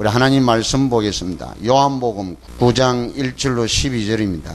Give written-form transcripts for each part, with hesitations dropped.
우리 하나님 말씀 보겠습니다. 요한복음 9장 1절로 12절입니다.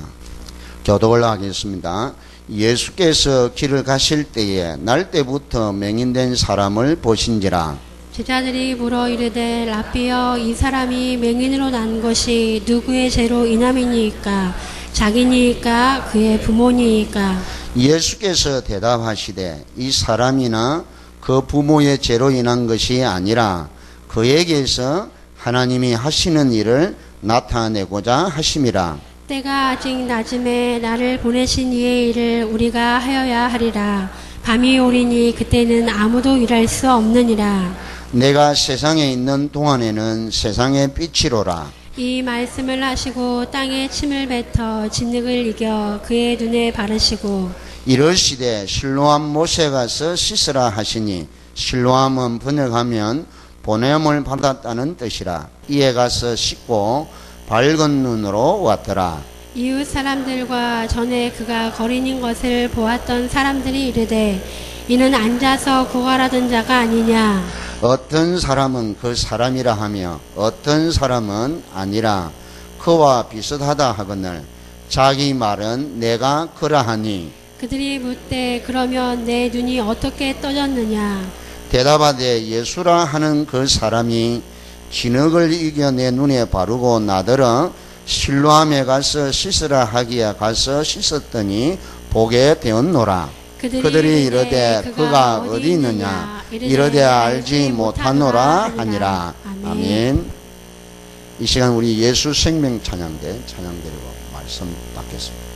교독을 하겠습니다. 예수께서 길을 가실 때에 날 때부터 맹인된 사람을 보신지라. 제자들이 물어 이르되 라삐여, 이 사람이 맹인으로 난 것이 누구의 죄로 인함이니이까? 자기니이까 그의 부모니이까? 예수께서 대답하시되 이 사람이나 그 부모의 죄로 인한 것이 아니라 그에게서 하나님이 하시는 일을 나타내고자 하심이라. 때가 아직 낮음에 나를 보내신 이의 일을 우리가 하여야 하리라. 밤이 오리니 그때는 아무도 일할 수 없느니라. 내가 세상에 있는 동안에는 세상의 빛이로라. 이 말씀을 하시고 땅에 침을 뱉어 진흙을 이겨 그의 눈에 바르시고 이르시되 실로암 못에 가서 씻으라 하시니, 실로암은 번역하면 보냄을 받았다는 뜻이라. 이에 가서 씻고 밝은 눈으로 왔더라. 이웃 사람들과 전에 그가 거린인 것을 보았던 사람들이 이르되 이는 앉아서 구걸하던 자가 아니냐. 어떤 사람은 그 사람이라 하며 어떤 사람은 아니라 그와 비슷하다 하거늘 자기 말은 내가 그러하니. 그들이 묻되 그러면 내 눈이 어떻게 떠졌느냐. 대답하되 예수라 하는 그 사람이 진흙을 이겨 내 눈에 바르고 나더러 실로암에 가서 씻으라 하기에 가서 씻었더니 보게 되었노라. 그들이 이르되 그가 어디 있느냐. 이르되 알지 못하노라 하니라. 아멘. 이 시간 우리 예수 생명 찬양대 찬양드리고 말씀 받겠습니다.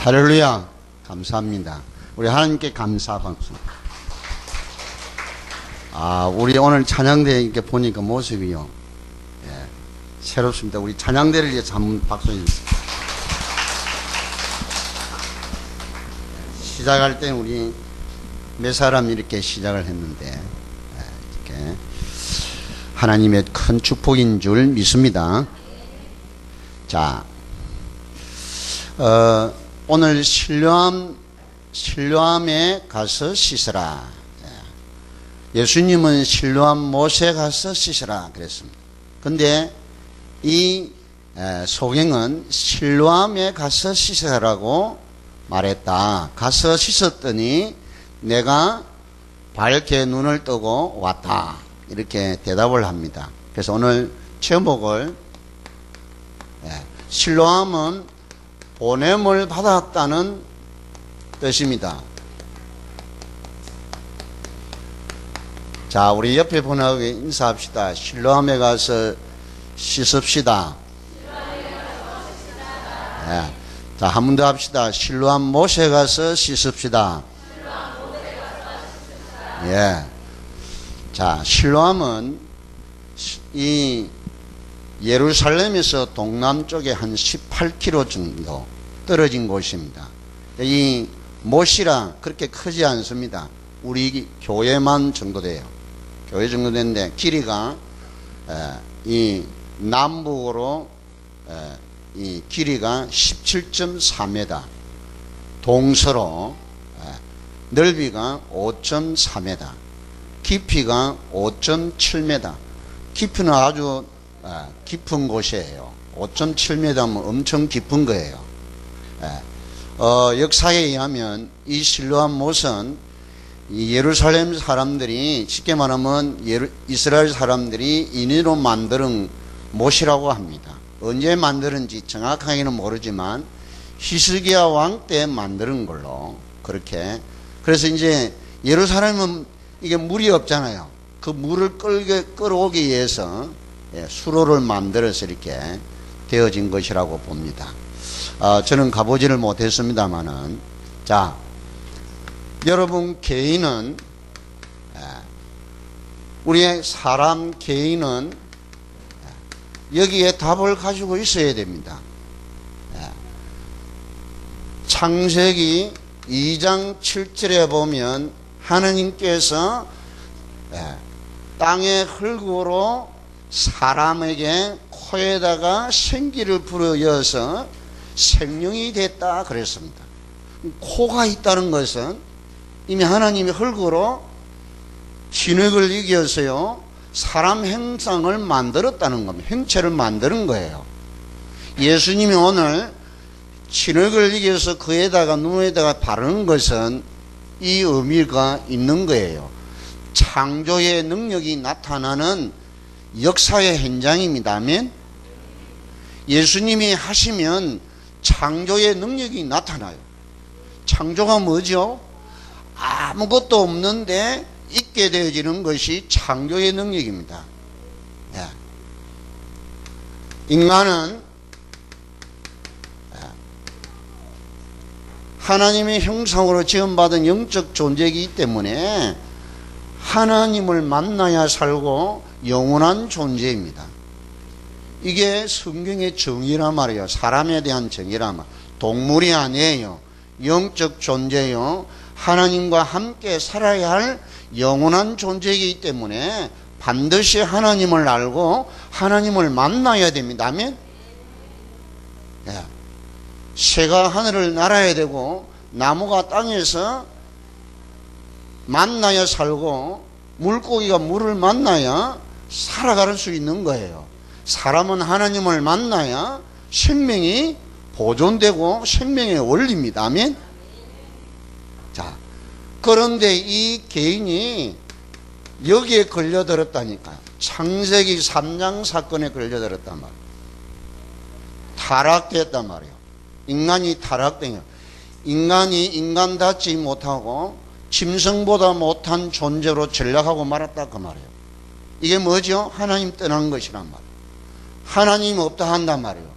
할렐루야. 감사합니다. 우리 하나님께 감사 박수. 우리 오늘 찬양대 이렇게 보니까 모습이요. 예, 새롭습니다. 우리 찬양대를 위해서 한번 박수 주세요. 시작할 때 우리 몇 사람이 이렇게 시작을 했는데, 이렇게 하나님의 큰 축복인 줄 믿습니다. 자, 오늘 실로암에 가서 씻으라. 예수님은 실로암 못에 가서 씻으라 그랬습니다. 근데 이 소경은 실로암에 가서 씻으라고 말했다. 가서 씻었더니 내가 밝게 눈을 뜨고 왔다. 이렇게 대답을 합니다. 그래서 오늘 제목을 실로암은 보냄을 받았다는 뜻입니다. 자, 우리 옆에 분하고 인사합시다. 실로암에 가서 씻읍시다. 예. 자, 한 번 더 합시다. 실로암 못에 가서 씻읍시다. 예. 자, 실로암은 이 예루살렘에서 동남쪽에 한 18km 정도 떨어진 곳입니다. 이 못이라 그렇게 크지 않습니다. 우리 교회만 정도 돼요. 교회 정도 되는데 길이가 이 남북으로 이 길이가 17.4m, 동서로 넓이가 5.4m, 깊이가 5.7m. 깊이는 아주 깊은 곳이에요. 5.7m면 엄청 깊은 거예요. 역사에 의하면 이 실로암 못은 이 예루살렘 사람들이, 쉽게 말하면 이스라엘 사람들이 인위로 만드는 못이라고 합니다. 언제 만드는지 정확하게는 모르지만 히스기야 왕 때 만드는 걸로 그렇게. 그래서 이제 예루살렘은 이게 물이 없잖아요. 그 물을 끌어오기 위해서 수로를 만들어서 이렇게 되어진 것이라고 봅니다. 저는 가보지를 못했습니다만은, 자, 여러분 개인은, 우리의 사람 개인은 여기에 답을 가지고 있어야 됩니다. 창세기 2장 7절에 보면 하느님께서 땅의 흙으로 사람에게 코에다가 생기를 불어여서 생명이 됐다 그랬습니다. 코가 있다는 것은 이미 하나님이 흙으로 진흙을 이겨서요 사람 형상을 만들었다는 겁니다. 형체를 만드는 거예요. 예수님이 오늘 진흙을 이겨서 그에다가 눈에다가 바르는 것은 이 의미가 있는 거예요. 창조의 능력이 나타나는 역사의 현장입니다. 아멘. 예수님이 하시면 창조의 능력이 나타나요. 창조가 뭐죠? 아무것도 없는데 있게 되어지는 것이 창조의 능력입니다. 인간은 하나님의 형상으로 지음받은 영적 존재이기 때문에 하나님을 만나야 살고 영원한 존재입니다. 이게 성경의 정의란 말이에요. 사람에 대한 정의란 말. 동물이 아니에요. 영적 존재요. 하나님과 함께 살아야 할 영원한 존재이기 때문에 반드시 하나님을 알고 하나님을 만나야 됩니다. 아멘? 새가 하늘을 날아야 되고 나무가 땅에서 만나야 살고 물고기가 물을 만나야 살아갈 수 있는 거예요. 사람은 하나님을 만나야 생명이 보존되고 생명의 원리입니다. 아멘? 자, 그런데 이 개인이 여기에 걸려들었다니까요. 창세기 3장 사건에 걸려들었단 말이에요. 타락됐단 말이에요. 인간이 타락된, 인간이 인간답지 못하고 짐승보다 못한 존재로 전락하고 말았다 그 말이에요. 이게 뭐죠? 하나님 떠난 것이란 말이에요. 하나님 없다 한단 말이에요.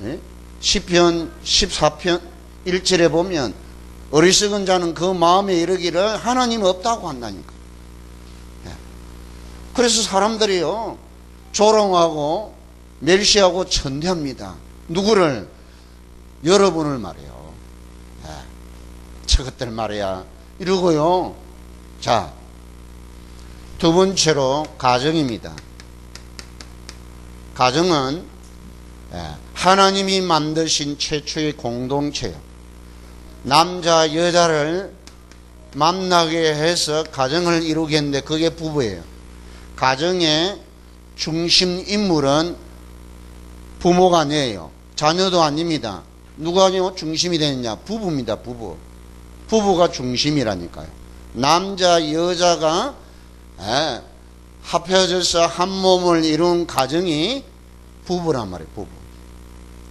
예? 시편 14편 1절에 보면 어리석은 자는 그 마음에 이르기를 하나님 없다고 한다니까. 그래서 사람들이요 조롱하고 멸시하고 천대합니다. 누구를? 여러분을 말이에요. 저것들 말이야 이러고요. 자, 두 번째로 가정입니다. 가정은 하나님이 만드신 최초의 공동체요. 남자 여자를 만나게 해서 가정을 이루겠는데 그게 부부예요. 가정의 중심 인물은 부모가 아니에요. 자녀도 아닙니다. 누가 중심이 되느냐? 부부입니다. 부부. 부부가 중심이라니까요. 남자 여자가 합해져서 한 몸을 이룬 가정이 부부란 말이에요. 부부.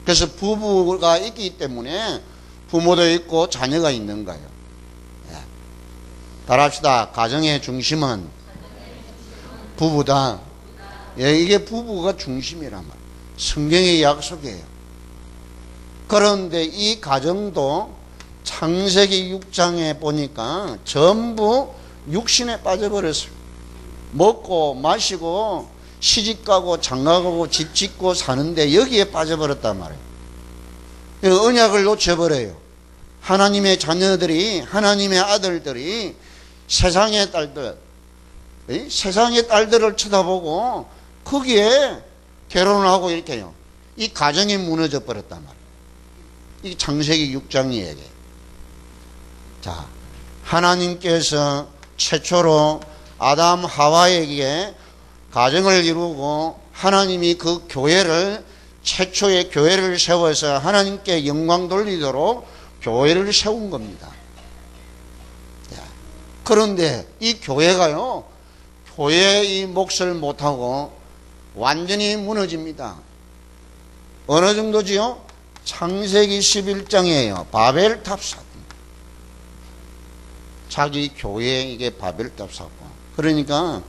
그래서 부부가 있기 때문에 부모도 있고 자녀가 있는 거예요. 따라합시다. 가정의 중심은 부부다. 이게 부부가 중심이란 말이에요. 성경의 약속이에요. 그런데 이 가정도 창세기 6장에 보니까 전부 육신에 빠져버렸어요. 먹고 마시고 시집가고 장가가고 집 짓고 사는데 여기에 빠져버렸단 말이에요. 언약을 놓쳐버려요. 하나님의 자녀들이, 하나님의 아들들이 세상의 딸들, 세상의 딸들을 쳐다보고 거기에 결혼을 하고 이렇게요. 이 가정이 무너져 버렸단 말이에요. 이 창세기 6장 얘기. 자, 하나님께서 최초로 아담 하와에게 가정을 이루고 하나님이 그 교회를 최초의 교회를 세워서 하나님께 영광 돌리도록 교회를 세운 겁니다. 그런데 이 교회가요, 교회의 몫을 못하고 완전히 무너집니다. 어느 정도지요? 창세기 11장이에요. 바벨탑 사건. 자기 교회 이게 바벨탑 사건. 그러니까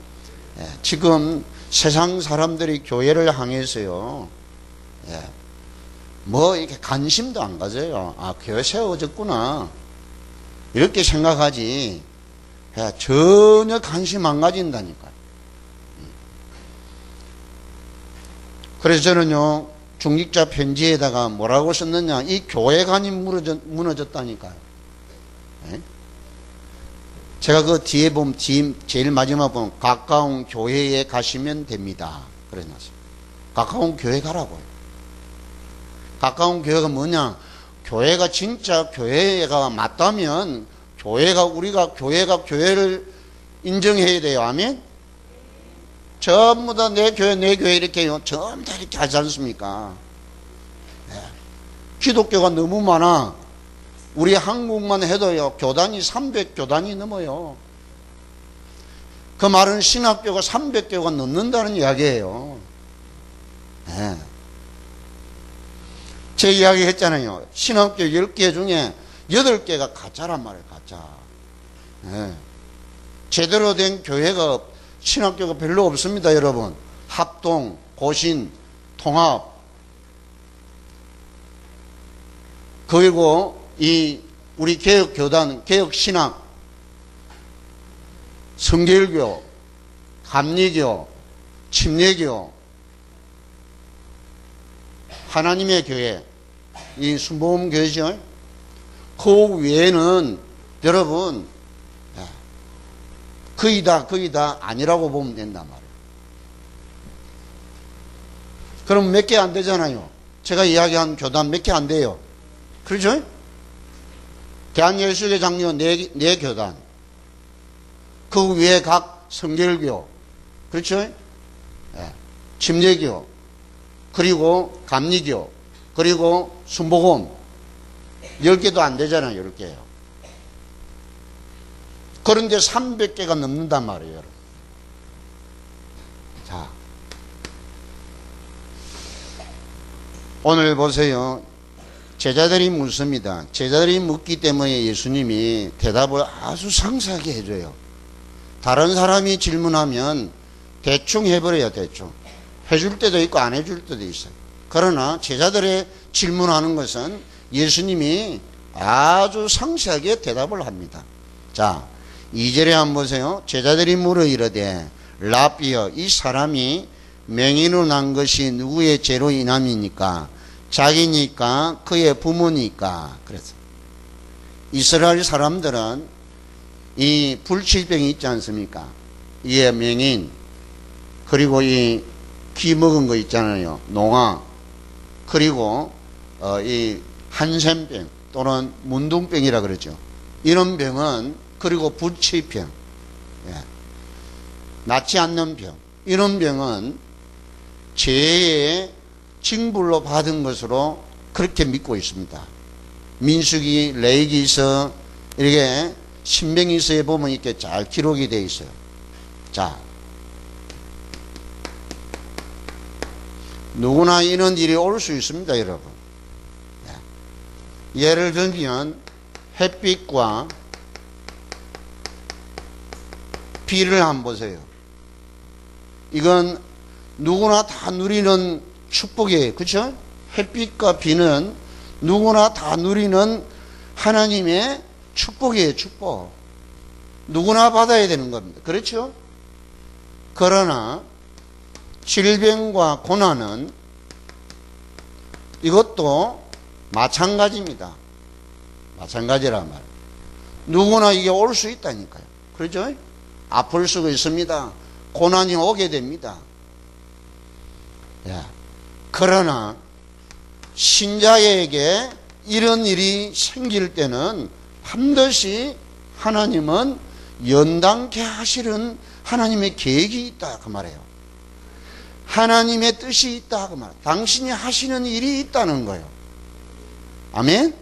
지금 세상 사람들이 교회를 향해서요, 뭐 이렇게 관심도 안 가져요. 아, 교회 세워졌구나 이렇게 생각하지 전혀 관심 안 가진다니까요. 그래서 저는요 중직자 편지에다가 뭐라고 썼느냐, 이 교회관이 무너졌다니까요. 제가 그 뒤에 보면 제일 마지막 보면 가까운 교회에 가시면 됩니다 그래놨어요. 가까운 교회 가라고요. 가까운 교회가 뭐냐, 교회가 진짜 교회가 맞다면 우리가 교회가 교회를 인정해야 돼요. 아멘. 전부 다 내 교회 이렇게요. 전부 다 이렇게 하지 않습니까? 기독교가 너무 많아. 우리 한국만 해도요, 교단이 300교단이 넘어요. 그 말은 신학교가 300교가 넘는다는 이야기예요. 제 이야기 했잖아요. 신학교 10개 중에 8개가 가짜란 말이에요. 가짜. 제대로 된 교회가, 신학교가 별로 없습니다, 여러분. 합동, 고신, 통합. 그리고 우리 개혁교단, 개혁신학, 성결교, 감리교, 침례교, 하나님의 교회, 이 순복음교회죠. 그 외에는 여러분 거의 다 아니라고 보면 된단 말이에요. 그럼 몇 개 안 되잖아요. 제가 이야기한 교단 몇 개 안 돼요. 그렇죠? 대한예수교 장로 4 교단, 그 위에 각 성결교, 그렇죠? 침례교, 그리고 감리교, 그리고 순복음 10개도 안 되잖아요. 10개요. 그런데 300개가 넘는단 말이에요, 여러분. 자, 오늘 보세요. 제자들이 묻습니다. 제자들이 묻기 때문에 예수님이 대답을 아주 상세하게 해줘요. 다른 사람이 질문하면 대충 해버려요. 대충 해줄 때도 있고 안 해줄 때도 있어요. 그러나 제자들의 질문하는 것은 예수님이 아주 상세하게 대답을 합니다. 자, 2절에 한번 보세요. 제자들이 물어 이르되 라비여, 이 사람이 맹인으로 난 것이 누구의 죄로 인함이니까? 자기니까? 그의 부모니까? 그래서 이스라엘 사람들은 이 불치병이 있지 않습니까? 이에 맹인, 그리고 이 기 먹은 거 있잖아요. 농아, 그리고 이 한센병 또는 문둥병이라 그러죠. 이런 병은, 그리고 불치병, 예, 낫지 않는 병, 이런 병은 죄의 징벌로 받은 것으로 그렇게 믿고 있습니다. 민수기, 레위기서, 이렇게 신명기서에 보면 이렇게 잘 기록이 되어 있어요. 자, 누구나 이런 일이 올 수 있습니다, 여러분. 예를 들면 햇빛과 비를 한번 보세요. 이건 누구나 다 누리는 축복이에요. 그렇죠? 햇빛과 비는 누구나 다 누리는 하나님의 축복이에요. 축복. 누구나 받아야 되는 겁니다. 그렇죠? 그러나 질병과 고난은 이것도 마찬가지입니다. 마찬가지란 말이에요. 누구나 이게 올 수 있다니까요. 그렇죠? 아플 수가 있습니다. 고난이 오게 됩니다. 예. 그러나 신자에게 이런 일이 생길 때는 반드시 하나님은 연단케 하시는 하나님의 계획이 있다 그 말이에요. 하나님의 뜻이 있다 그 말. 당신이 하시는 일이 있다는 거예요. 아멘.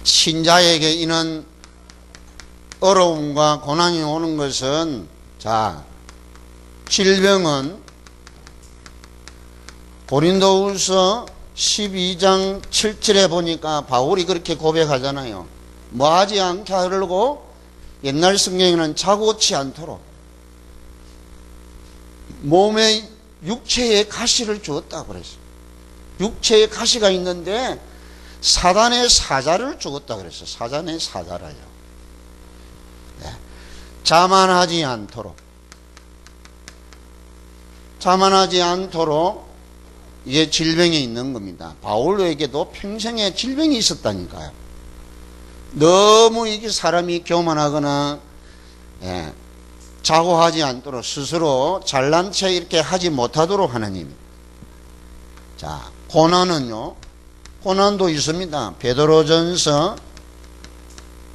신자에게 이런 어려움과 고난이 오는 것은, 자, 질병은 고린도후서 12장 7절에 보니까 바울이 그렇게 고백하잖아요. 뭐 하지 않게 하려고? 옛날 성경에는 자고치 않도록 몸에 육체에 가시를 주었다 그랬어요. 육체에 가시가 있는데 사단의 사자를 주었다 그랬어요. 사단의 사자라요. 네. 자만하지 않도록, 자만하지 않도록 이게 질병이 있는 겁니다. 바울에게도 평생에 질병이 있었다니까요. 너무 이게 사람이 교만하거나, 예, 자고하지 않도록 스스로 잘난 체 이렇게 하지 못하도록 하나님. 자, 고난은요, 고난도 있습니다. 베드로전서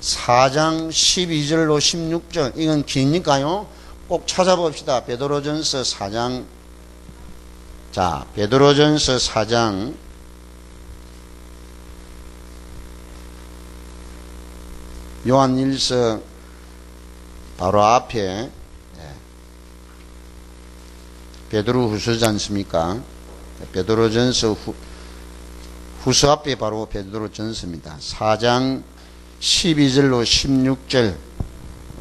4장 12절로 16절, 이건 기니까요 꼭 찾아봅시다. 베드로전서 4장. 자, 베드로전서 4장 요한일서 바로 앞에 베드로후서지 않습니까? 베드로전서 후서 앞에 바로 베드로전서입니다. 4장 12절로 16절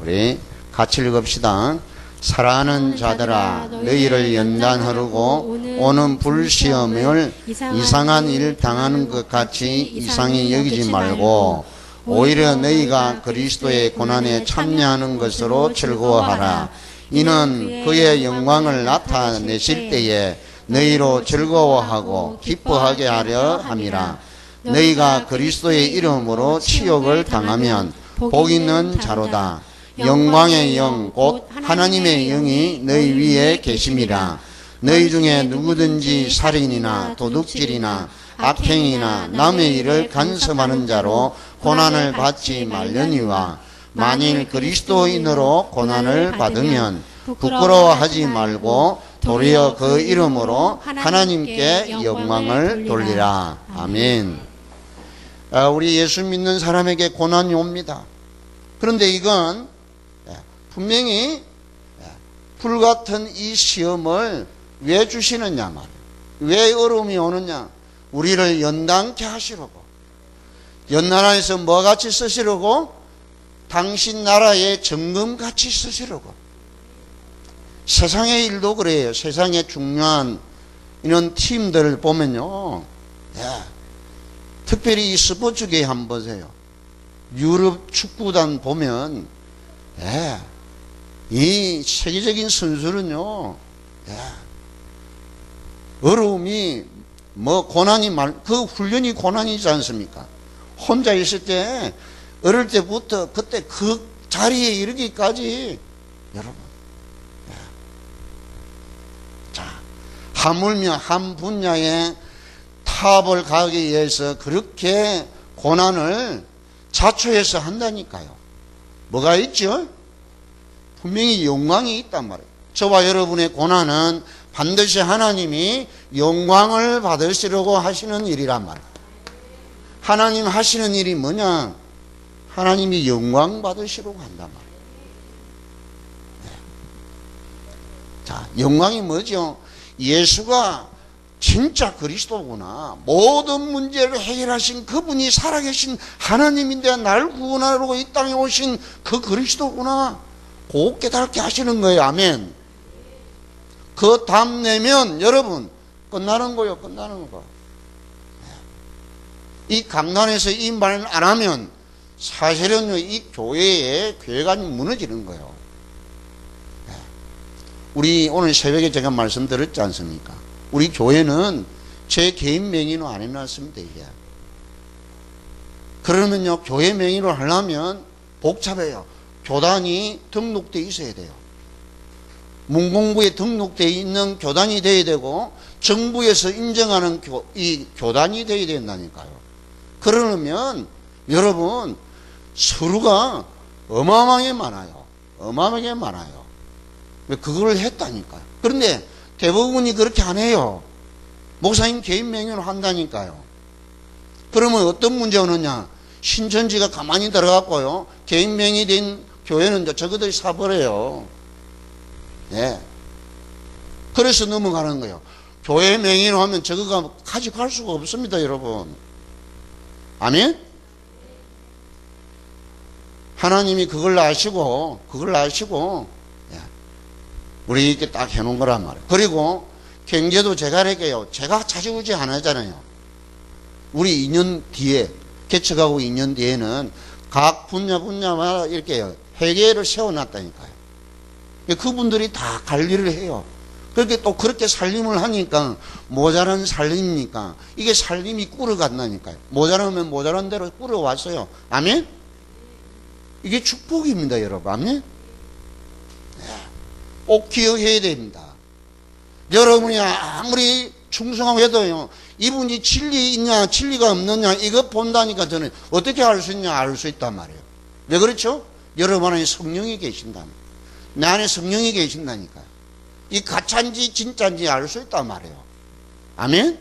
우리 같이 읽읍시다. 사랑하는 자들아, 너희를 연단하려고 오는 불시험을 이상한 일을 당하는 것 같이 이상히 여기지 말고 오히려 너희가 그리스도의 고난에 참여하는 것으로 즐거워하라. 이는 그의 영광을 나타내실 때에 너희로 즐거워하고 기뻐하게 하려 함이라. 너희가 그리스도의 이름으로 치욕을 당하면 복 있는 자로다. 영광의 영 곧 하나님의 영이 너희 위에 계심이라. 너희 중에 누구든지 살인이나 도둑질이나 악행이나 남의 일을 간섭하는 자로 고난을 받지 말려니와 만일 그리스도인으로 고난을 받으면 부끄러워하지 말고 도리어 그 이름으로 하나님께 영광을 돌리라. 아멘. 우리 예수 믿는 사람에게 고난이 옵니다. 그런데 이건 분명히 불같은 이 시험을 왜 주시느냐 말이에요. 왜 어려움이 오느냐. 우리를 연단케 하시려고. 연단하에서 뭐같이 쓰시려고? 당신 나라의 정금같이 쓰시려고. 세상의 일도 그래요. 세상의 중요한 이런 팀들을 보면요. 예. 특별히 이 스포츠계 한번 보세요. 유럽 축구단 보면 예. 이 세계적인 선수는요. 예. 어려움이 뭐 고난이 그 훈련이 고난이지 않습니까? 혼자 있을 때 어릴 때부터 그때 그 자리에 이르기까지 여러분 자 하물며 한 분야의 탑을 가기 위해서 그렇게 고난을 자초해서 한다니까요. 뭐가 있죠? 분명히 영광이 있단 말이에요. 저와 여러분의 고난은 반드시 하나님이 영광을 받으시려고 하시는 일이란 말이에요. 하나님 하시는 일이 뭐냐? 하나님이 영광 받으시려고 한단 말이에요. 네. 자, 영광이 뭐죠? 예수가 진짜 그리스도구나. 모든 문제를 해결하신 그분이 살아계신 하나님인데 날 구원하러 이 땅에 오신 그 그리스도구나. 꼭 깨닫게 하시는 거예요. 아멘. 그 답 내면 여러분 끝나는 거예요. 끝나는 거. 이 강단에서 이 말 안 하면 사실은요, 이 교회의 교회가 무너지는 거예요. 우리 오늘 새벽에 제가 말씀드렸지 않습니까? 우리 교회는 제 개인 명의로 안 해놨습니다, 이게. 그러면요, 교회 명의로 하려면 복잡해요. 교단이 등록되어 있어야 돼요. 문공부에 등록되어 있는 교단이 되어야 되고, 정부에서 인정하는 이 교단이 되어야 된다니까요. 그러면, 여러분, 서류가 어마어마하게 많아요. 어마어마하게 많아요. 그걸 했다니까요. 그런데 대부분이 그렇게 안 해요. 목사님 개인 명의로 한다니까요. 그러면 어떤 문제가 오느냐? 신천지가 가만히 들어갔고요. 개인 명의 된 교회는 저거들이 사버려요. 예. 그래서 넘어가는 거예요. 교회 명의로 하면 저거가 가져갈 수가 없습니다, 여러분. 아멘? 하나님이 그걸 아시고, 예. 우리 이렇게 딱 해놓은 거란 말이에요. 그리고 경제도 제가 할게요. 제가 차지우지 안 하잖아요. 우리 2년 뒤에, 개척하고 2년 뒤에는 각 분야마다 이렇게 회계를 세워놨다니까요. 그분들이 다 관리를 해요. 그렇게 또 그렇게 살림을 하니까 모자란 살림이니까 이게 살림이 꿇어간다니까요. 모자라면 모자란 대로 꿇어왔어요. 아멘? 이게 축복입니다, 여러분. 아멘? 꼭 기억해야 됩니다. 여러분이 아무리 충성하고 해도요, 이분이 진리 있냐, 진리가 없느냐, 이거 본다니까 저는 어떻게 알 수 있냐, 알 수 있단 말이에요. 왜 그렇죠? 여러분 안에 성령이 계신다는, 내 안에 성령이 계신다니까요. 이 가짜인지 진짜인지 알 수 있단 말이에요. 아멘?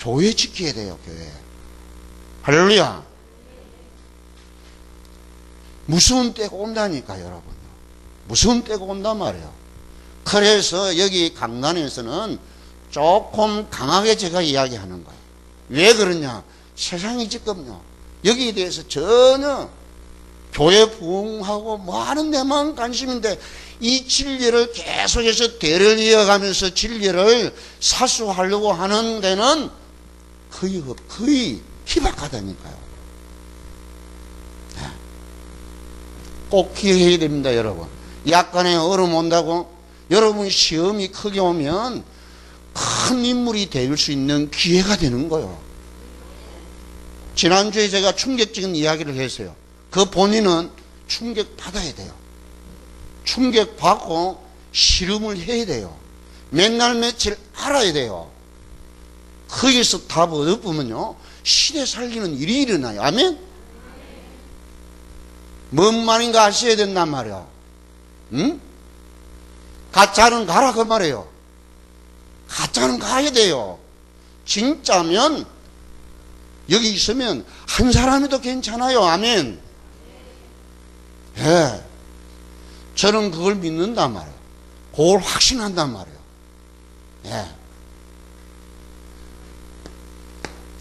교회 지켜야 돼요, 교회. 할렐루야. 무서운 때가 온다니까, 여러분. 무서운 때가 온단 말이에요. 그래서 여기 강단에서는 조금 강하게 제가 이야기하는 거예요. 왜 그러냐? 세상이 지금요, 여기에 대해서 전혀 교회 부흥하고 뭐 하는 데만 관심인데 이 진리를 계속해서 대를 이어가면서 진리를 사수하려고 하는 데는 거의 희박하다니까요. 꼭 기억해야 됩니다, 여러분. 약간의 얼음 온다고 여러분 시험이 크게 오면 큰 인물이 될 수 있는 기회가 되는 거예요. 지난주에 제가 충격적인 이야기를 했어요. 그 본인은 충격받아야 돼요. 충격받고 실험을 해야 돼요. 맨날 며칠 알아야 돼요. 거기서 답 얻어보면요, 시대 살리는 일이 일어나요. 아멘? 뭔 말인가 아셔야 된단 말이야. 응? 가짜는 가라 그 말이에요. 가짜는 가야 돼요. 진짜면 여기 있으면 한 사람이도 괜찮아요. 아멘. 예. 저는 그걸 믿는단 말이에요. 그걸 확신한단 말이에요. 예.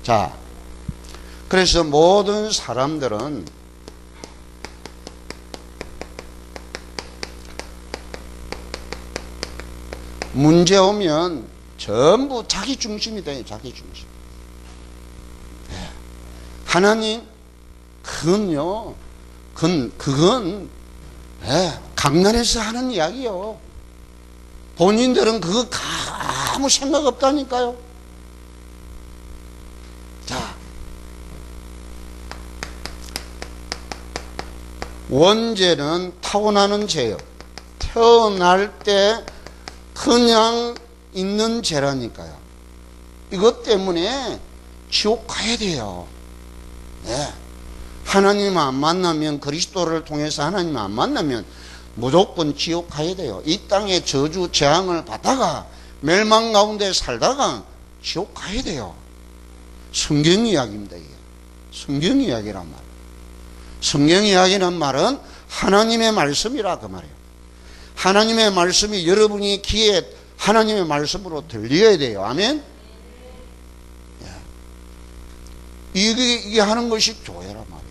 자, 그래서 모든 사람들은 문제 오면 전부 자기 중심이 돼요. 자기 중심. 네. 하나님, 그건요, 그건 네, 강단에서 하는 이야기요. 본인들은 그거 아무 생각 없다니까요. 자, 원죄는 타고나는 죄요. 태어날 때 그냥 있는 죄라니까요. 이것 때문에 지옥 가야 돼요. 네. 하나님 안 만나면, 그리스도를 통해서 하나님 안 만나면 무조건 지옥 가야 돼요. 이 땅에 저주 재앙을 받다가 멸망 가운데 살다가 지옥 가야 돼요. 성경 이야기입니다. 이게 성경 이야기란 말. 성경 이야기란 말은 하나님의 말씀이라 그 말이에요. 하나님의 말씀이 여러분이 귀에 하나님의 말씀으로 들려야 돼요. 아멘. 이게 하는 것이 교회란 말이에요.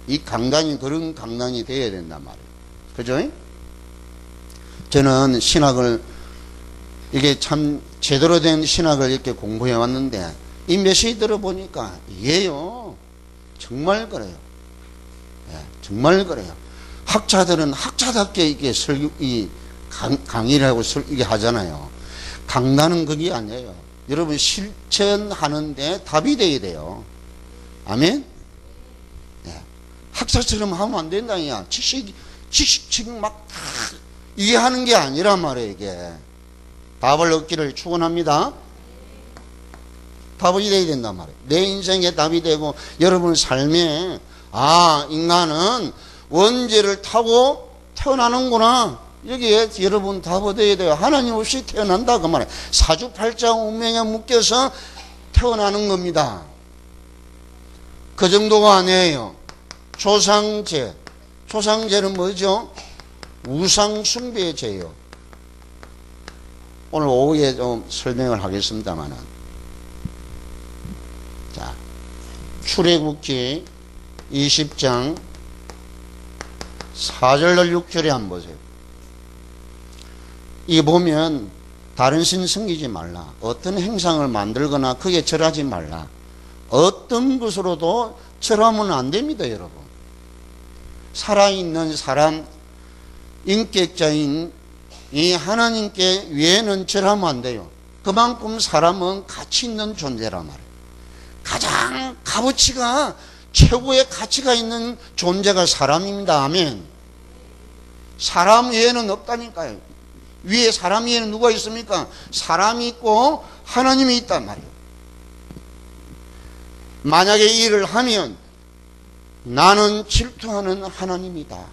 이 강단이 그런 강단이 되어야 된단 말이에요. 그죠? 저는 신학을, 이게 참 제대로 된 신학을 이렇게 공부해 왔는데, 이 메시지 들어보니까 이게요, 정말 그래요. 예, 정말 그래요. 학자들은 학자답게 이게 강의를 하고 이게 하잖아요. 강단은 그게 아니에요. 여러분 실천하는데 답이 돼야 돼요. 아멘? 네. 학자처럼 하면 안 된다니야. 지식 막 이게 하는 게 아니란 말이에요. 이게 답을 얻기를 축원합니다. 답이 돼야 된단 말이에요. 내 인생에 답이 되고 여러분 삶에 인간은 원죄를 타고 태어나는구나. 여기에 여러분 답 얻어야 돼요. 하나님 없이 태어난다 그 말이에요. 사주팔자 운명에 묶여서 태어나는 겁니다. 그 정도가 아니에요. 조상죄. 조상죄는 뭐죠? 우상숭배의 죄요. 오늘 오후에 좀 설명을 하겠습니다만은, 자, 출애굽기 20장 4절로 6절에 한번 보세요. 이 보면 다른 신 섬기지 말라. 어떤 행상을 만들거나 그게 절하지 말라. 어떤 것으로도 절하면 안 됩니다, 여러분. 살아있는 사람, 인격자인 이 하나님께 외에는 절하면 안 돼요. 그만큼 사람은 가치 있는 존재란 말이에요. 가장 값어치가, 최고의 가치가 있는 존재가 사람입니다. 아멘. 사람 외에는 없다니까요. 위에 사람 위에는 누가 있습니까? 사람이 있고 하나님이 있단 말이에요. 만약에 이 일을 하면 나는 질투하는 하나님이다.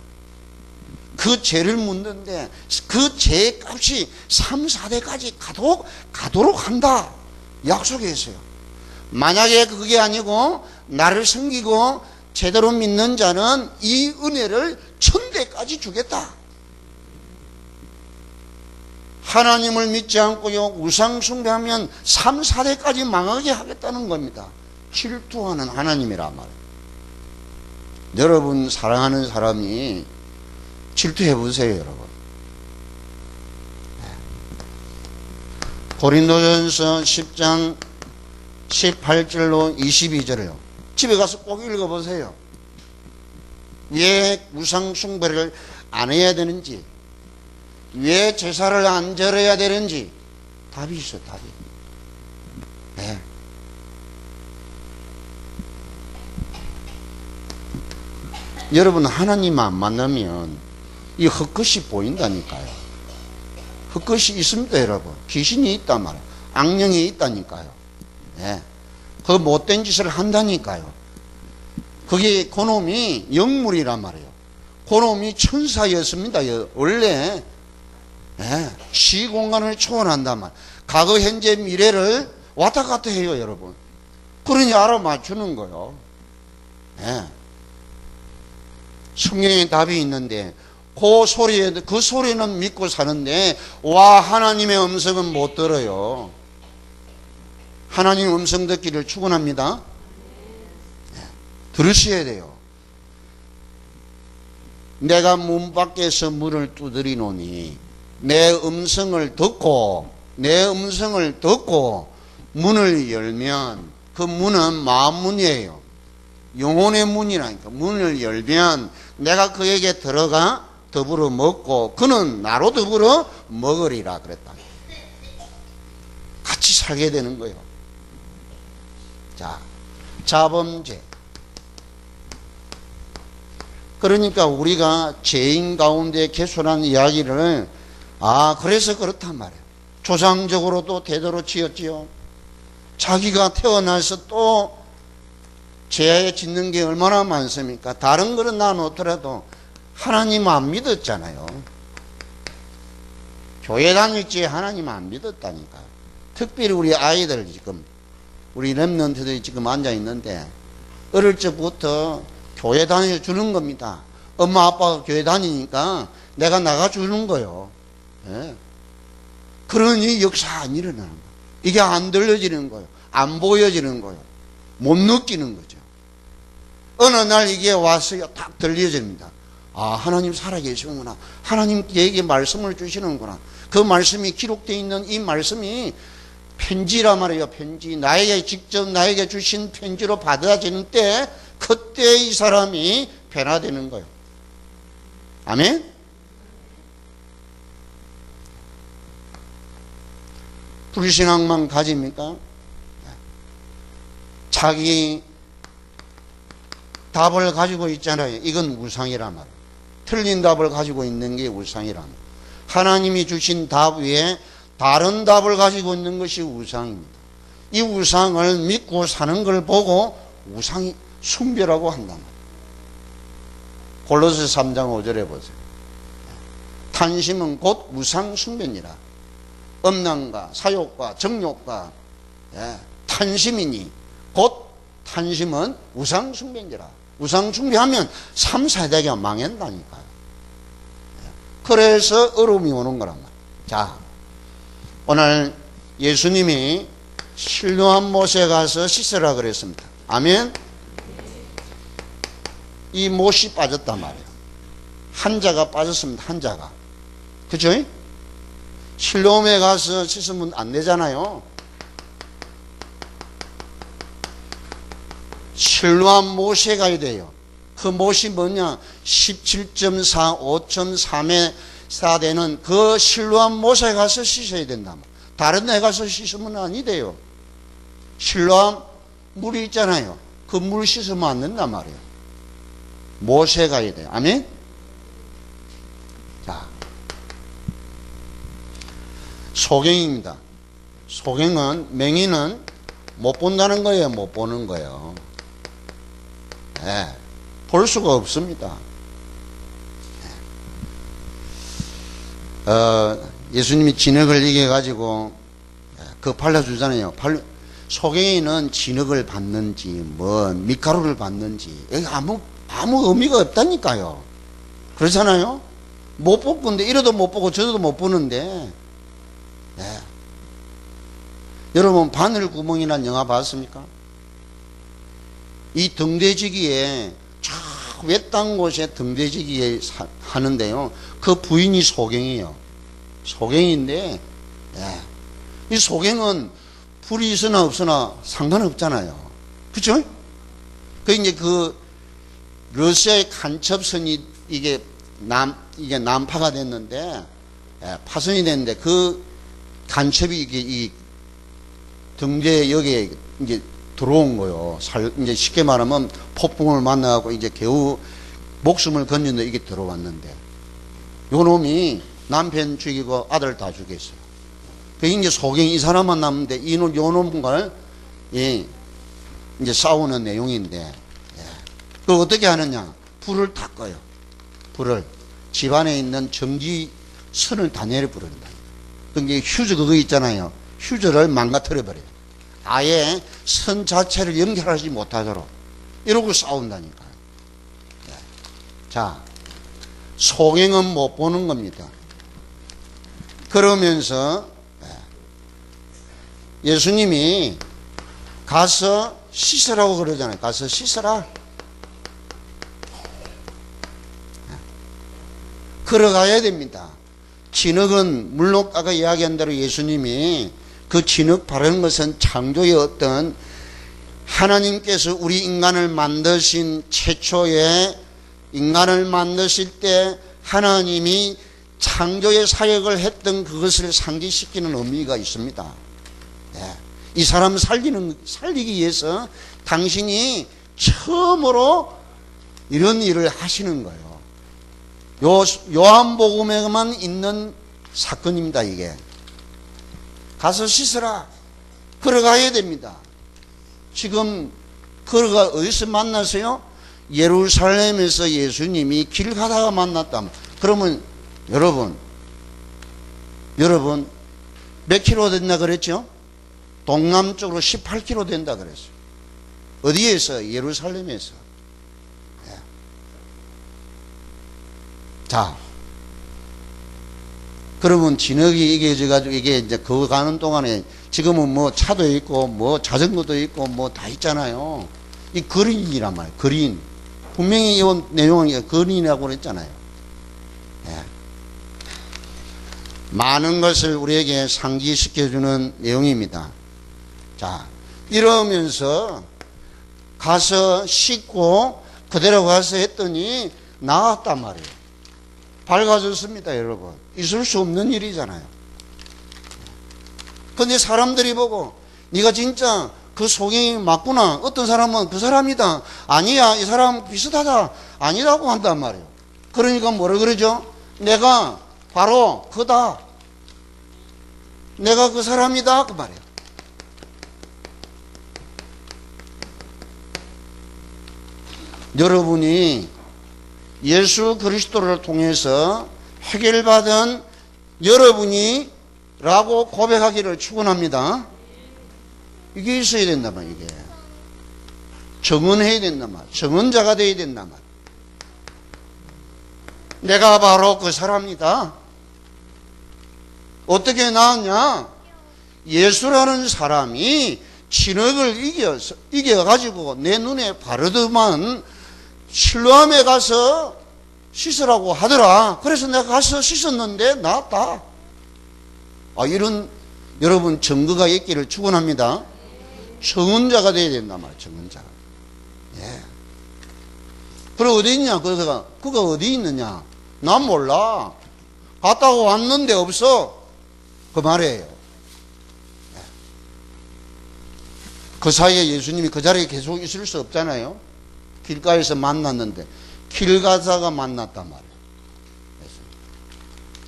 그 죄를 묻는데 그 죄의 값이 3, 4대까지 가도록 한다. 약속했어요. 만약에 그게 아니고 나를 섬기고 제대로 믿는 자는 이 은혜를 1000대까지 주겠다. 하나님을 믿지 않고요, 우상 숭배하면 3, 4대까지 망하게 하겠다는 겁니다. 질투하는 하나님이란 말이에요. 여러분 사랑하는 사람이 질투해 보세요, 여러분. 고린도전서 10장 18절로 22절을요. 집에 가서 꼭 읽어보세요. 왜 우상 숭배를 안 해야 되는지, 왜 제사를 안 지어야 되는지 답이 있어, 답이. 네. 여러분 하나님 안 만나면 이 헛것이 보인다니까요. 헛것이 있습니다, 여러분. 귀신이 있단 말이에요. 악령이 있다니까요. 네. 그 못된 짓을 한다니까요. 그게 그놈이 영물이란 말이에요. 그놈이 천사였습니다. 원래. 네. 시공간을 초월한단 말이에요. 과거, 현재, 미래를 왔다 갔다 해요, 여러분. 그러니 알아맞추는 거예요. 네. 성경에 답이 있는데 그 소리는 믿고 사는데 와 하나님의 음성은 못 들어요. 하나님 음성 듣기를 축원합니다. 네. 들으셔야 돼요. 내가 문 밖에서 문을 두드리노니 내 음성을 듣고 문을 열면 그 문은 마음 문이에요. 영혼의 문이라니까. 문을 열면 내가 그에게 들어가 더불어 먹고 그는 나로 더불어 먹으리라 그랬다. 같이 살게 되는 거예요. 자, 자범죄. 그러니까 우리가 죄인 가운데 개수라는 이야기를 그래서 그렇단 말이에요. 조상적으로도 대대로 지었지요. 자기가 태어나서 또 죄에 짓는 게 얼마나 많습니까? 다른 거는 나 놓더라도 하나님 안 믿었잖아요. 교회 다닐지 하나님 안 믿었다니까요. 특별히 우리 아이들 지금 우리 렘넌트들이 지금 앉아 있는데 어릴 적부터 교회 다녀주는 겁니다. 엄마 아빠가 교회 다니니까 내가 나가주는 거예요. 예. 그러니 역사 안 일어나는 거예요. 이게 안 들려지는 거예요. 안 보여지는 거예요. 못 느끼는 거죠. 어느 날 이게 와서 딱 들려집니다. 하나님 살아계시는구나. 하나님께 말씀을 주시는구나. 그 말씀이 기록되어 있는 이 말씀이 편지라 말이에요. 편지. 나에게 직접 나에게 주신 편지로 받아지는 때 그때 이 사람이 변화되는 거예요. 아멘? 불신앙만 가집니까? 자기 답을 가지고 있잖아요. 이건 우상이란 말이에요. 틀린 답을 가지고 있는 게 우상이란 말이에요. 하나님이 주신 답 외에 다른 답을 가지고 있는 것이 우상입니다. 이 우상을 믿고 사는 걸 보고 우상이 숭배라고 한단 말이에요. 골로새 3장 5절에 보세요. 탄심은 곧 우상 숭배니라. 음란과 사욕과 정욕과 탄심이니 곧 탄심은 우상 숭배니라. 우상 숭배하면 3, 4대가 망한다니까요. 그래서 어려움이 오는 거란 말이에요. 자, 오늘 예수님이 실로암 못에 가서 씻으라 그랬습니다. 아멘? 이 못이 빠졌단 말이에요. 한자가 빠졌습니다. 한자가. 그죠? 실로암에 가서 씻으면 안 되잖아요. 실로암 못에 가야 돼요. 그 못이 뭐냐? 17.4, 5.3에 4되는 그 실로암 못에 가서 씻어야 된다. 다른 데 가서 씻으면 아니돼요. 실로암 물이 있잖아요. 그 물 씻으면 안 된단 말이에요. 못에 가야 돼요. 아멘? 자, 소경입니다. 소경은, 맹인은 못 본다는 거예요. 못 보는 거예요. 볼 수가 없습니다. 예수님이 진흙을 이겨가지고 그 팔려주잖아요. 소경이는 진흙을 받는지 밀가루를 받는지 여기 아무 의미가 없다니까요. 그렇잖아요. 못 보는데 이래도 못 보고 저래도 못 보는데 여러분 바늘구멍이라는 영화 봤습니까? 이 등대지기에 저 외딴 곳에 등대지기에 하는데요. 그 부인이 소경이에요. 소경인데 이 소경은 불이 있으나 없으나 상관없잖아요. 그죠? 이제 그 러시아의 간첩선이 이게 난파가 됐는데 파손이 됐는데 그 간첩이 이게 이 등대 여기에 이제 들어온 거요. 이제 쉽게 말하면 폭풍을 만나고 이제 겨우 목숨을 건졌는데 이게 들어왔는데 요 놈이 남편 죽이고 아들 다 죽였어요. 이제 소경이 이 사람만 남는데 요 놈과 이제 싸우는 내용인데 그걸 어떻게 하느냐? 불을 다 꺼요. 불을 집안에 있는 전기선을 다 내려버린다. 그게 휴즈 그거 있잖아요. 휴즈를 망가뜨려 버려요. 아예 선 자체를 연결하지 못하도록 이러고 싸운다니까요. 자, 소경은 못 보는 겁니다. 그러면서 예수님이 가서 씻으라고 그러잖아요. 가서 씻으라. 걸어가야 됩니다. 진흙은 물론 아까 이야기한 대로 예수님이 그 진흙 바르는 것은 창조의 어떤 하나님께서 우리 인간을 만드신 최초의 인간을 만드실 때 하나님이 창조의 사역을 했던 그것을 상기시키는 의미가 있습니다. 네. 이 사람 살리기 위해서 당신이 처음으로 이런 일을 하시는 거예요. 요한복음에만 있는 사건입니다. 이게 가서 씻으라. 걸어가야 됩니다. 지금 걸어가 어디서 만났어요? 예루살렘에서 예수님이 길 가다가 만났다. 그러면 여러분 몇 킬로 된다 그랬죠? 동남쪽으로 18킬로 된다 그랬어요. 어디에서? 예루살렘에서. 네. 자, 그러면 진흙이 이겨져가지고 이게 이제 그 가는 동안에 지금은 뭐 차도 있고 뭐 자전거도 있고 뭐 다 있잖아요. 이 그린이란 말이에요. 그린. 분명히 이 내용은 그린이라고 그랬잖아요. 네. 많은 것을 우리에게 상기시켜주는 내용입니다. 자, 이러면서 가서 씻고 그대로 가서 했더니 나았단 말이에요. 밝아졌습니다, 여러분. 있을 수 없는 일이잖아요. 근데 사람들이 보고 네가 진짜 그 소경이 맞구나. 어떤 사람은 그 사람이다. 아니야, 이 사람 비슷하다. 아니라고 한단 말이에요. 그러니까 뭐라 그러죠? 내가 바로 그다. 내가 그 사람이다. 그 말이에요. 여러분이 예수 그리스도를 통해서 해결받은 여러분이 라고 고백하기를 축원합니다. 이게 있어야 된단 말이에요. 이게 정언해야 된단 말이에요. 정언자가 되어야 된단 말이에요. 내가 바로 그 사람이다. 어떻게 나왔냐? 예수라는 사람이 진흙을 이겨가지고 내 눈에 바르더만 실로암에 가서 씻으라고 하더라. 그래서 내가 가서 씻었는데 나았다. 이런 여러분 증거가 있기를 축원합니다. 정언자가 되어야 된단 말이에요. 정언자. 예. 그래 어디 있냐? 그가 어디 있느냐? 난 몰라. 갔다가 왔는데 없어. 그 말이에요. 예. 그 사이에 예수님이 그 자리에 계속 있을 수 없잖아요. 길가에서 만났는데 길 가다가 만났단 말이에요.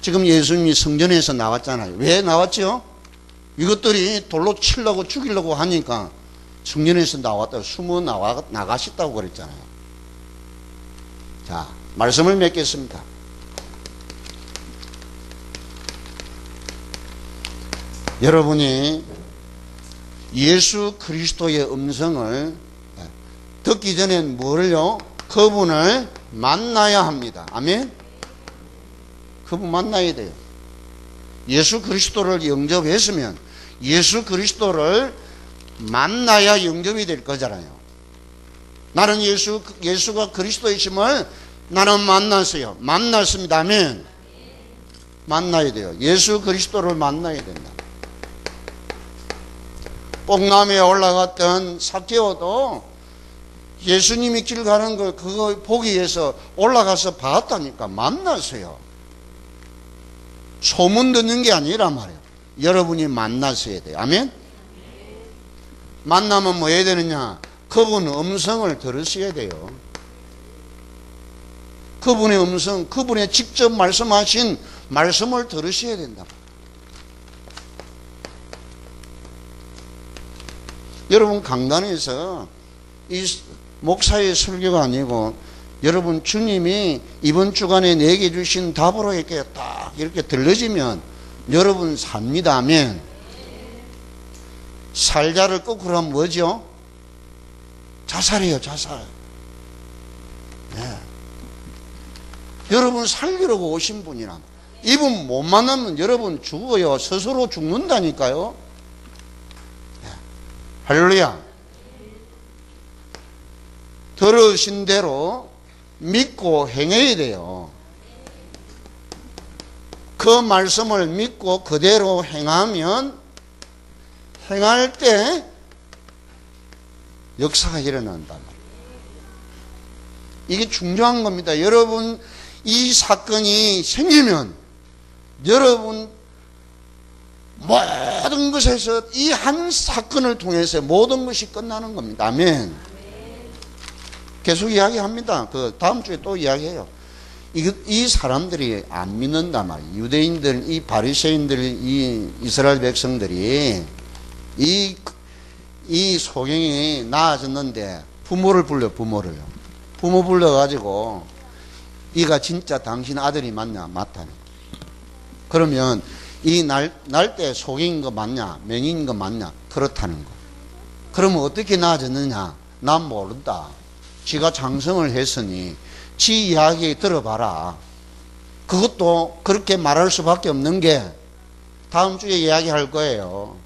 지금 예수님이 성전에서 나왔잖아요. 왜 나왔죠? 이것들이 돌로 치려고 죽이려고 하니까 성전에서 나왔다고 숨어 나가셨다고 그랬잖아요. 자, 말씀을 맺겠습니다. 여러분이 예수 그리스도의 음성을 듣기 전엔 뭐를요? 그분을 만나야 합니다. 아멘? 그분 만나야 돼요. 예수 그리스도를 영접했으면 예수 그리스도를 만나야 영접이 될 거잖아요. 나는 예수가 그리스도이심을 나는 만났어요. 만났습니다. 아멘? 만나야 돼요. 예수 그리스도를 만나야 된다. 뽕나무에 올라갔던 삭개오도 예수님이 길 가는 걸 그거 보기 위해서 올라가서 봤다니까. 만났어요. 소문 듣는 게 아니란 말이에요. 여러분이 만났어야 돼요. 아멘? 만나면 뭐 해야 되느냐? 그분 음성을 들으셔야 돼요. 그분의 음성, 그분의 직접 말씀하신 말씀을 들으셔야 된다. 여러분 강단에서 이 목사의 설교가 아니고 여러분 주님이 이번 주간에 내게 주신 답으로 이렇게 딱 이렇게 들려지면 여러분 삽니다. 아멘. 살자를 거꾸로 하면 뭐죠? 자살이에요. 자살. 네. 여러분 살리려고 오신 분이라 이분 못 만나면 여러분 죽어요. 스스로 죽는다니까요. 네. 할렐루야. 들으신 대로 믿고 행해야 돼요. 그 말씀을 믿고 그대로 행하면, 행할 때 역사가 일어난단 말이에요. 이게 중요한 겁니다. 여러분, 이 사건이 생기면 여러분 모든 것에서 이 한 사건을 통해서 모든 것이 끝나는 겁니다. 아멘. 계속 이야기합니다. 그 다음 주에 또 이야기해요. 이 사람들이 안 믿는단 말이에요. 유대인들, 이 바리새인들, 이 이스라엘 백성들이 이 소경이 나아졌는데 부모를 불러, 부모를요. 부모 불러가지고 이가 진짜 당신 아들이 맞냐? 맞다니. 그러면 이 날 때 소경인 거 맞냐? 맹인인 거 맞냐? 그렇다는 거. 그러면 어떻게 나아졌느냐? 난 모른다. 지가 장성을 했으니 지 이야기 들어봐라. 그것도 그렇게 말할 수밖에 없는 게 다음 주에 이야기할 거예요.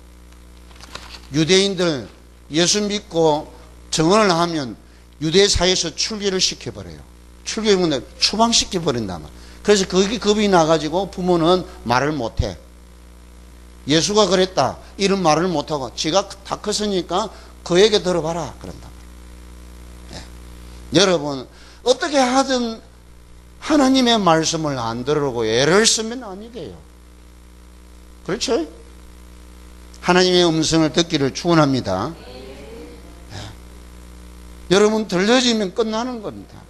유대인들 예수 믿고 정언을 하면 유대 사회에서 출교를 시켜버려요. 출교는 추방시켜버린단 말이에요. 그래서 거기 겁이 나가지고 부모는 말을 못해. 예수가 그랬다. 이런 말을 못하고 지가 다 컸으니까 그에게 들어봐라. 그런다. 네. 여러분, 어떻게 하든 하나님의 말씀을 안 들으고 애를 쓰면 아니 돼요. 그렇죠? 하나님의 음성을 듣기를 축원합니다. 네. 여러분, 들려지면 끝나는 겁니다.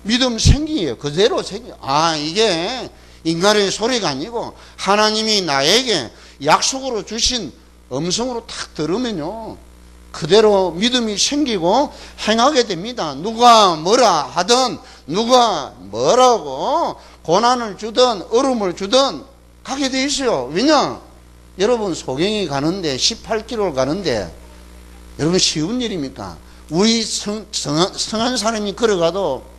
믿음 생기에요. 그대로 생겨요. 아, 이게 인간의 소리가 아니고 하나님이 나에게 약속으로 주신 음성으로 탁 들으면요, 그대로 믿음이 생기고 행하게 됩니다. 누가 뭐라 하든, 누가 뭐라고 고난을 주든 어려움을 주든 가게 돼 있어요. 왜냐? 여러분, 소경이 가는데 18km를 가는데 여러분 쉬운 일입니까? 우리 성한 사람이 걸어가도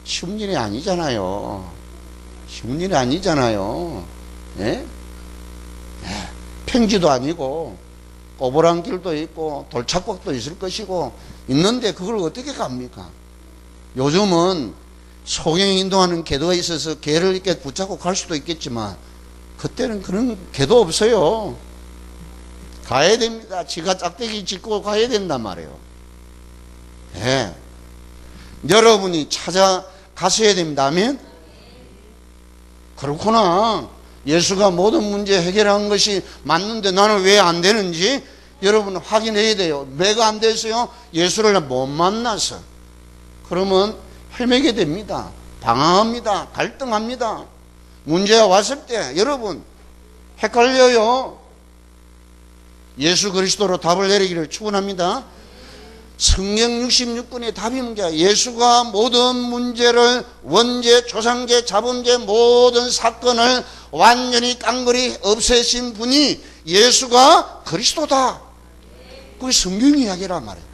쉬운 일이 아니잖아요. 쉬운 일이 아니잖아요. 예? 예. 평지도 아니고 꼬부랑 길도 있고 돌착박도 있을 것이고 있는데 그걸 어떻게 갑니까? 요즘은 소경 인도하는 궤도가 있어서 궤를 이렇게 붙잡고 갈 수도 있겠지만 그때는 그런 궤도 없어요. 가야 됩니다. 지가 짝대기 짚고 가야 된단 말이에요. 예. 여러분이 찾아가셔야 됩니다. 아멘? 그렇구나. 예수가 모든 문제 해결한 것이 맞는데 나는 왜 안 되는지 여러분 확인해야 돼요. 왜가 안 됐어요? 예수를 못 만나서. 그러면 헤매게 됩니다. 방황합니다. 갈등합니다. 문제가 왔을 때 여러분 헷갈려요. 예수 그리스도로 답을 내리기를 축원합니다. 성경 66권의 답이 뭔가? 예수가 모든 문제를 원죄, 조상죄, 자본죄 모든 사건을 완전히 깡그리 없애신 분이 예수가 그리스도다. 그게 성경 이야기란 말이에요.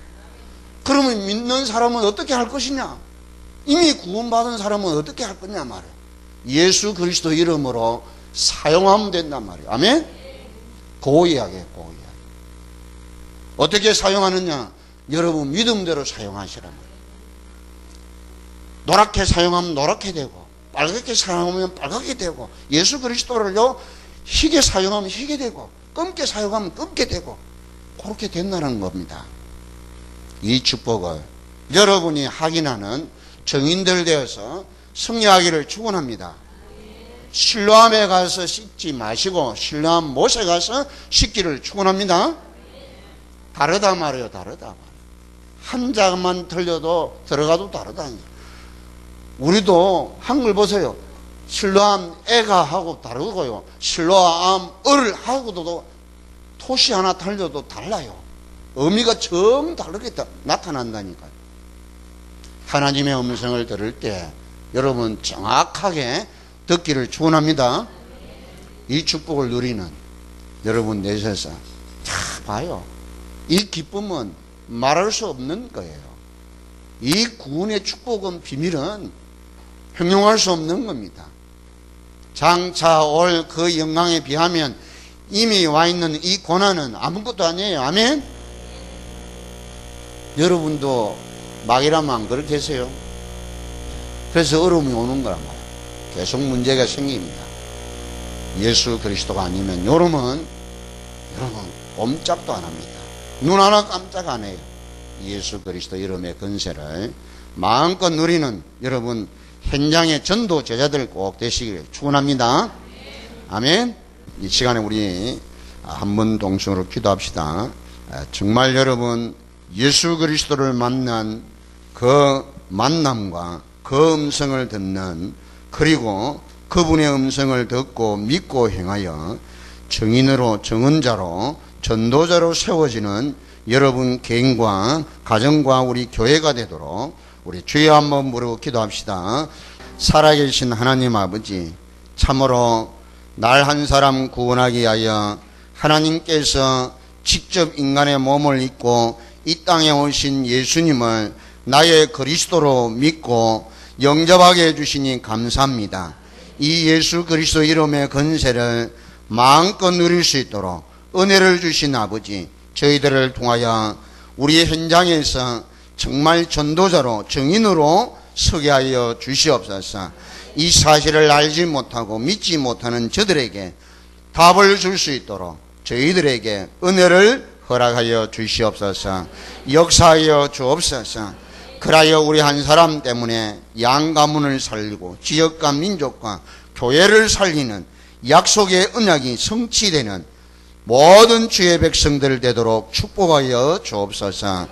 그러면 믿는 사람은 어떻게 할 것이냐? 이미 구원받은 사람은 어떻게 할 거냐 말이에요. 예수 그리스도 이름으로 사용하면 된단 말이에요. 아멘? 그 이야기예요. 그 이야기. 어떻게 사용하느냐? 여러분 믿음대로 사용하시란 말이에요. 노랗게 사용하면 노랗게 되고 빨갛게 사용하면 빨갛게 되고 예수 그리스도를요 희게 사용하면 희게 되고 검게 사용하면 검게 되고 그렇게 된다는 겁니다. 이 축복을 여러분이 확인하는 정인들 되어서 승리하기를 축원합니다. 실로암에 가서 씻지 마시고 실로암 못에 가서 씻기를 축원합니다. 다르다 말이에요. 다르다 말이에요. 한 자만 틀려도 들어가도 다르다니. 우리도 한글 보세요. 실로암 애가 하고 다르고요. 실로암 을 하고도 토시 하나 틀려도 달라요. 의미가 좀 다르게 나타난다니까요. 하나님의 음성을 들을 때 여러분 정확하게 듣기를 축원합니다. 이 축복을 누리는 여러분 내셔서 자 봐요. 이 기쁨은 말할 수 없는 거예요. 이 구원의 축복은 비밀은 형용할 수 없는 겁니다. 장차 올 그 영광에 비하면 이미 와 있는 이 고난은 아무것도 아니에요. 아멘? 여러분도 막이라면 안 그렇게 하세요? 그래서 어려움이 오는 거란 말이에요. 계속 문제가 생깁니다. 예수 그리스도가 아니면 여러분 꼼짝도 안 합니다. 눈 하나 깜짝 안 해요. 예수 그리스도 이름의 권세를 마음껏 누리는 여러분 현장의 전도 제자들 꼭 되시길 축원합니다. 아멘. 이 시간에 우리 한 번 동성으로 기도합시다. 정말 여러분 예수 그리스도를 만난 그 만남과 그 음성을 듣는, 그리고 그분의 음성을 듣고 믿고 행하여 증인으로, 증언자로, 전도자로 세워지는 여러분 개인과 가정과 우리 교회가 되도록 우리 주여 한번 부르고 기도합시다. 살아계신 하나님 아버지, 참으로 날 한 사람 구원하기 위하여 하나님께서 직접 인간의 몸을 입고 이 땅에 오신 예수님을 나의 그리스도로 믿고 영접하게 해주시니 감사합니다. 이 예수 그리스도 이름의 권세를 마음껏 누릴 수 있도록 은혜를 주신 아버지, 저희들을 통하여 우리 현장에서 정말 전도자로, 증인으로 서게 하여 주시옵소서. 이 사실을 알지 못하고 믿지 못하는 저들에게 답을 줄 수 있도록 저희들에게 은혜를 허락하여 주시옵소서. 역사하여 주옵소서. 그라여 우리 한 사람 때문에 양 가문을 살리고 지역과 민족과 교회를 살리는 약속의 언약이 성취되는 모든 주의 백성들 되도록 축복하여 주옵소서.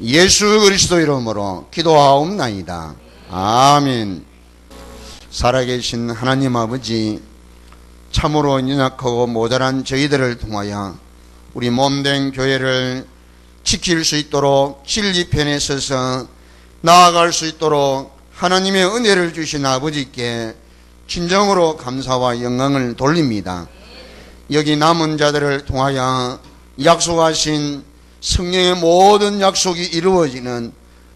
예수 그리스도 이름으로 기도하옵나이다. 아멘. 살아계신 하나님 아버지, 참으로 연약하고 모자란 저희들을 통하여 우리 몸된 교회를 지킬 수 있도록 진리편에 서서 나아갈 수 있도록 하나님의 은혜를 주신 아버지께 진정으로 감사와 영광을 돌립니다. 여기 남은 자들을 통하여 약속하신 성령의 모든 약속이 이루어지는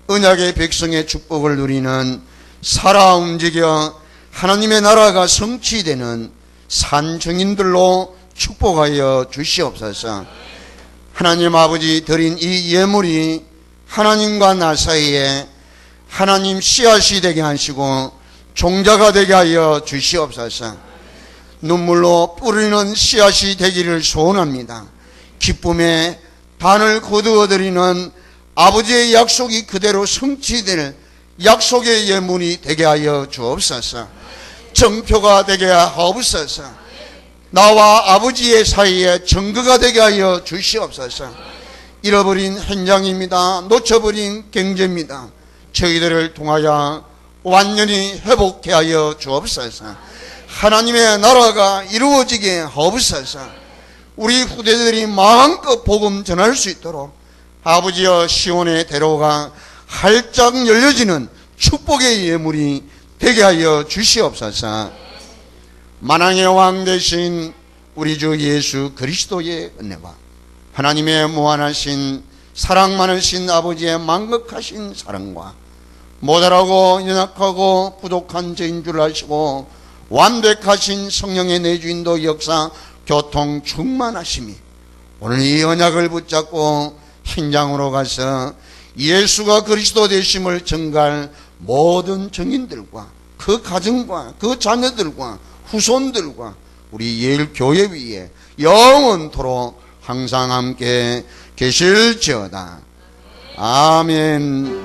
언약의 백성의 축복을 누리는 살아 움직여 하나님의 나라가 성취되는 산 증인들로 축복하여 주시옵소서. 하나님 아버지 드린 이 예물이 하나님과 나 사이에 하나님 씨앗이 되게 하시고 종자가 되게 하여 주시옵소서. 눈물로 뿌리는 씨앗이 되기를 소원합니다. 기쁨의 단을 거두어드리는 아버지의 약속이 그대로 성취될 약속의 예물이 되게 하여 주옵소서. 정표가 되게 하옵소서. 나와 아버지의 사이에 증거가 되게 하여 주시옵소서. 잃어버린 현장입니다. 놓쳐버린 경제입니다. 저희들을 통하여 완전히 회복케 하여 주옵소서. 하나님의 나라가 이루어지게 하옵소서. 우리 후대들이 마음껏 복음 전할 수 있도록 아버지여 시온의 대로가 활짝 열려지는 축복의 예물이 되게 하여 주시옵소서. 만왕의 왕 되신 우리 주 예수 그리스도의 은혜와 하나님의 무한하신 사랑 많으신 아버지의 만극하신 사랑과 모자라고 연약하고 부족한 저인 줄 아시고 완벽하신 성령의 내주인도 역사 교통 충만하심이 오늘 이 언약을 붙잡고 현장으로 가서 예수가 그리스도 되심을 증가할 모든 증인들과 그 가정과 그 자녀들과 후손들과 우리 예일교회 위에 영원토록 항상 함께 계실지어다. 아멘.